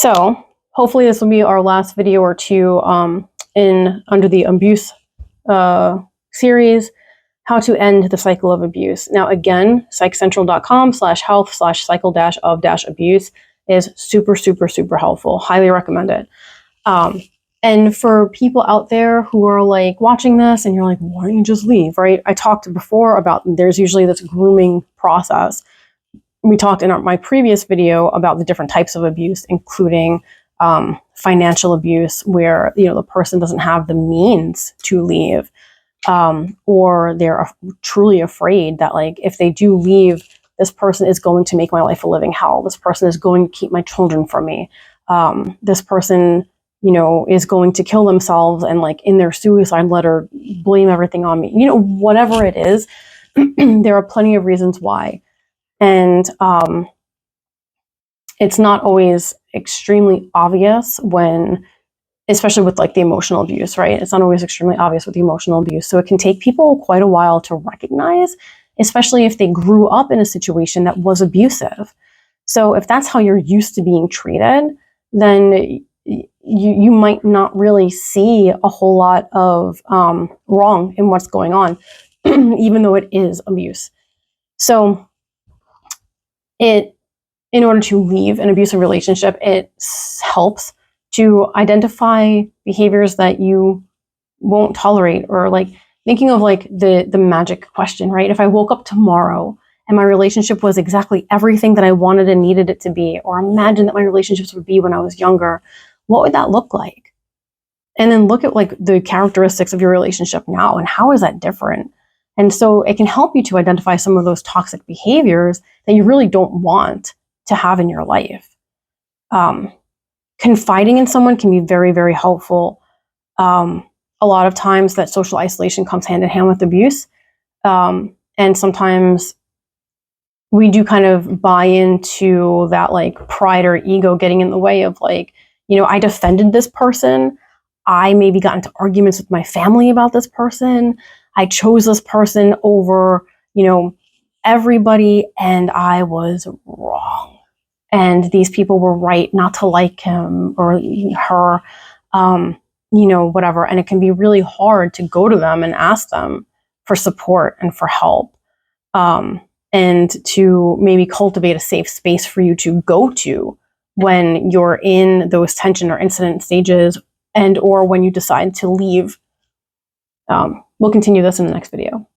So hopefully this will be our last video or two under the abuse series, how to end the cycle of abuse. Now again, psychcentral.com/health/cycle-of-abuse is super, super, super helpful. Highly recommend it. And for people out there who are like watching this and you're like, why don't you just leave, right? I talked before about there's usually this grooming process. We talked in my previous video about the different types of abuse, including financial abuse, where the person doesn't have the means to leave, or they're truly afraid that like if they do leave, this person is going to make my life a living hell. This person is going to keep my children from me. This person, is going to kill themselves and like in their suicide letter blame everything on me. Whatever it is, there are plenty of reasons why. And it's not always extremely obvious especially with like the emotional abuse, right? It's not always extremely obvious with the emotional abuse. So it can take people quite a while to recognize, especially if they grew up in a situation that was abusive. So if that's how you're used to being treated, then you might not really see a whole lot of wrong in what's going on, even though it is abuse. So in order to leave an abusive relationship, it helps to identify behaviors that you won't tolerate, or like thinking of like the magic question, right? If I woke up tomorrow and my relationship was exactly everything that I wanted and needed it to be, or imagine that my relationships would be when I was younger, what would that look like? And then look at like the characteristics of your relationship now and how is that different? And so it can help you to identify some of those toxic behaviors that you really don't want to have in your life. Confiding in someone can be very, very helpful. A lot of times that social isolation comes hand in hand with abuse. And sometimes we do kind of buy into that like pride or ego getting in the way of like, I defended this person. I maybe got into arguments with my family about this person. I chose this person over, everybody, and I was wrong. And these people were right not to like him or her, whatever. And it can be really hard to go to them and ask them for support and for help, and to maybe cultivate a safe space for you to go to when you're in those tension or incident stages, and or when you decide to leave. We'll continue this in the next video.